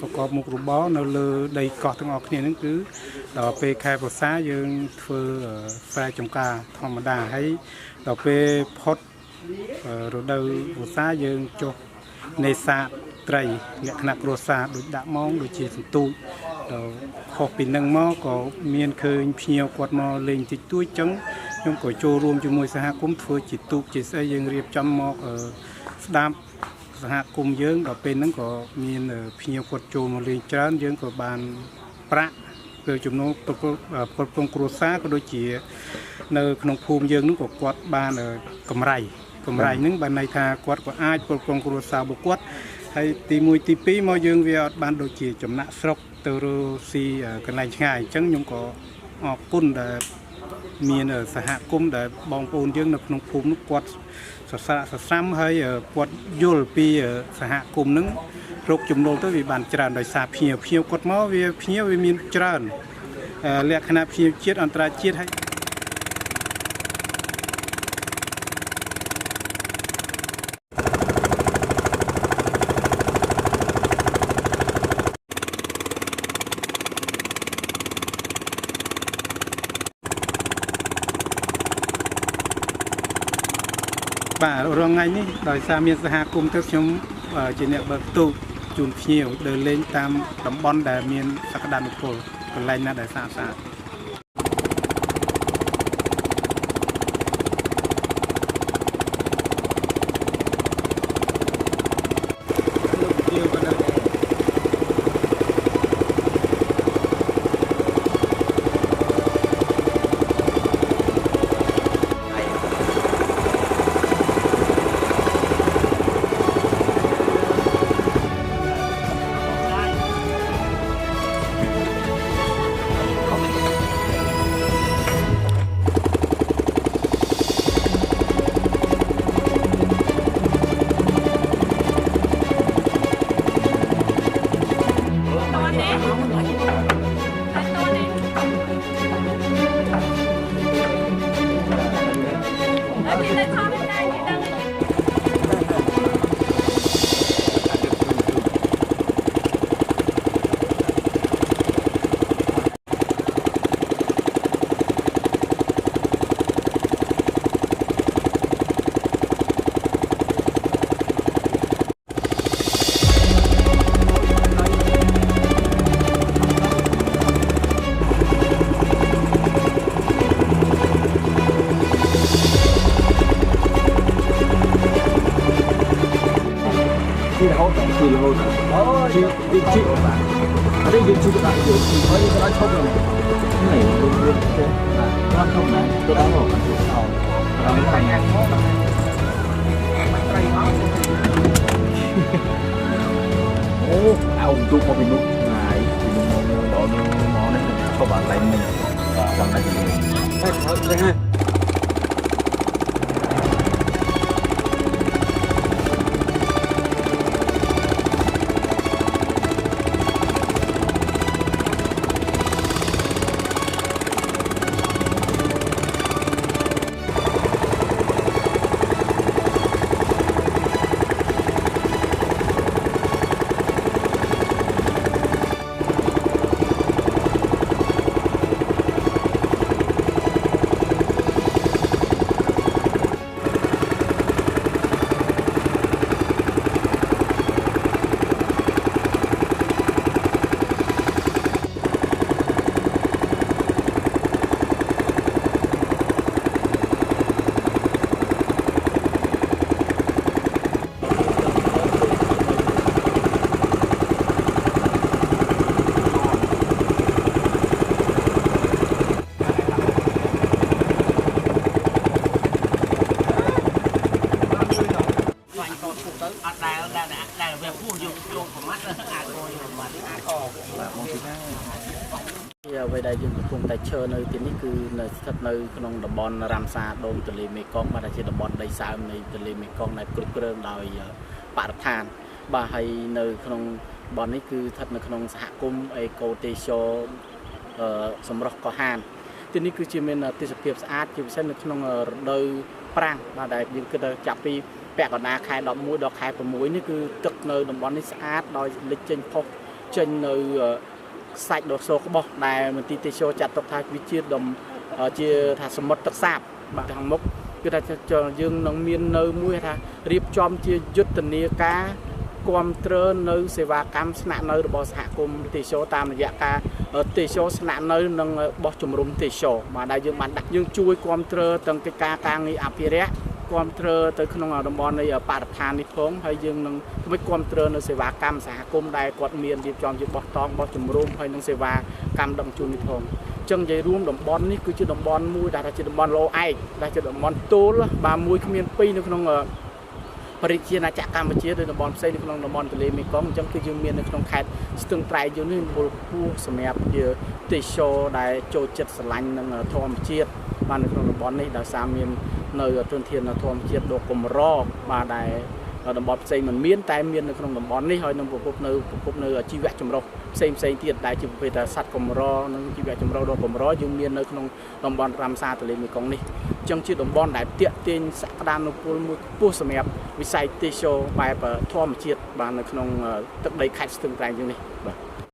ประกอบมุกรูบอลនៅលើដីកោះទាំងអស់គ្នាហ្នឹងគឺដល់ពេលខែវស្សាយើងធ្វើស្រែចម្ការធម្មតាហើយដល់ពេលផុតរដូវវស្សាយើងចុះនេសាទត្រីលក្ខណៈគ្រួសារដូចដាក់ម៉ងដូចជាសន្ទូចដល់ខុសពីនឹងមកក៏មានឃើញភ្ញៀវគាត់មកលេងតិចតួចចឹងខ្ញុំក៏ចូលរួមជាមួយសហគមន៍ធ្វើជាទូកជាស្អីយើងរៀបចំមកស្ដាប់សហគមន៍យើងដល់ពេលហ្នឹងក៏មានភ្ញៀវគាត់ចូលមកលេងច្រើនយើងក៏បានប្រាក់គឺចំណូលគ្រប់គ្រងគ្រួសារក៏ដូចជានៅក្នុងភូមិយើងហ្នឹងក៏គាត់បានកម្រៃហ្នឹងបានន័យថាគាត់ក៏អាចគ្រប់គ្រងគ្រួសាររបស់គាត់ហើយទី1ទី2មកយើងវាអត់បានដូចជាចំណាក់ស្រុកទៅរកស៊ីកន្លែងឆ្ងាយអញ្ចឹងខ្ញុំក៏អរគុណដែលមានសហគមន៍ដែលបងប្អូនយើងនៅក្នុងភូមិនោះគាត់សរសើរហើយគាត់យល់ពីសហគមន៍នឹងរកចំណូលទៅវាបានច្រើនដោយសារភ្ញៀវគាត់មកភ្ញៀវវាមានច្រើនលក្ខណៈភ្ញៀវជាតិអន្តរជាតិហើយបាទរងថ្ងៃនេះដោយសារមានសហគមន៍ទៅខ្ញុំជាអ្នកបើកទូកជូនភ្ញៀវដើរលេងតាមតំបន់ដែលមានសក្តានុពលកន្លែងណាដែលស្អាតđâyយើងជួយដាក់យើងហើយយើងអាចឈប់ហ្នឹងនេះយើងចេះបាទឈប់ណាទៅដល់មកទៅដល់ខាងហ្នឹងមកត្រីមកអូអោទូមកពីនោះហើយពីនោះមកនេះឈប់អាឡែងនេះចាំតែទៅចឹងហ่ะអ្វីដែលយើងកំពុងតែឈើនៅទីនេះគឺនៅស្ថិតនៅក្នុងតំបន់រ៉ាំសាដងទន្លេមេគង្គបាទជាតំបន់ដីសើមនៃទន្លេមេគង្គដែលគ្រប់គ្រងដោយបរិស្ថានបាទហើយនៅក្នុងតំបន់នេះគឺស្ថិតនៅក្នុងសហគមន៍អេកូទេសចរសម្រស់កោះហានទីនេះគឺជាមានទេសភាពស្អាតជាពិសេសនៅក្នុងរដូវប្រាំងបាទដែលយើងគិតថាចាប់ពីពាក់កណ្ដាលខែ11ដល់ខែ6នេះគឺទឹកនៅតំបន់នេះស្អាតដោយលិចចេញផុស ចេញនៅខ្សាច់ដ៏សក្បោះដែលមន្ទីរទេសចរចាត់ទុកថាវាជាដុំជាថាសមុទ្រទឹកសាបបាទខាងមុខគឺថាយើងនឹងមាននៅមួយថារៀបចំជាយុទ្ធនាការគាំទ្រនៅសេវាកម្មស្នាក់នៅរបស់សហគមន៍ទេសចរតាមរយៈការទេសចរស្នាក់នៅនិងបោះជំរំទេសចរបាទដែលយើងបានដាក់យើងជួយគាំទ្រទាំងកិច្ចការការងារអភិរក្សគាំទ្រទៅក្នុងតំបន់នៃបរិស្ថាននេះផងហើយយើងនឹងធ្វើគាំទ្រនៅសេវាកម្មសហគមន៍ដែលគាត់មានរៀបចំជាបោះតង់បោះជំរំហើយនឹងសេវាកម្មដឹកជញ្ជូននេះផងចឹងនិយាយរួមតំបន់នេះគឺជាតំបន់មួយដែលជាតំបន់លោឯកដែលជាតំបន់ទូលបាទមួយគ្មានពីរនៅក្នុងបរិជាណាចក្រកម្ពុជាដោយតំបន់ផ្សេងនៅក្នុងតំបន់ទន្លេមេគង្គអញ្ចឹងគឺយើងមាននៅក្នុងខេត្តស្ទឹងត្រែងយើងនេះពលពោះសម្រាប់ជាទេសចរដែលចូលចិត្តស្រឡាញ់នឹងធម្មជាតិបាននៅក្នុងតំបន់នេះដោយសារមាននៅទុនធានធម្មជាតិដ៏កម្របាទដែលតំបន់ផ្សេងមិនមានតែមាននៅក្នុងតំបន់នេះហើយនឹងប្រភពនៅជីវៈចម្រុះផ្សេងទៀតដែលជាប្រភេទសត្វកម្រនិងជីវៈចម្រុះដ៏កម្រយើងមាននៅក្នុងតំបន់រ៉ាមសារទន្លេមេគង្គនេះអញ្ចឹងជាតំបន់ដែលទាក់ទាញសក្តានុពលមួយខ្ពស់សម្រាប់វិស័យទេសចរបែបធម្មជាតិបាននៅក្នុងទឹកដីខេត្តស្ទឹងត្រែងយើងនេះបាទ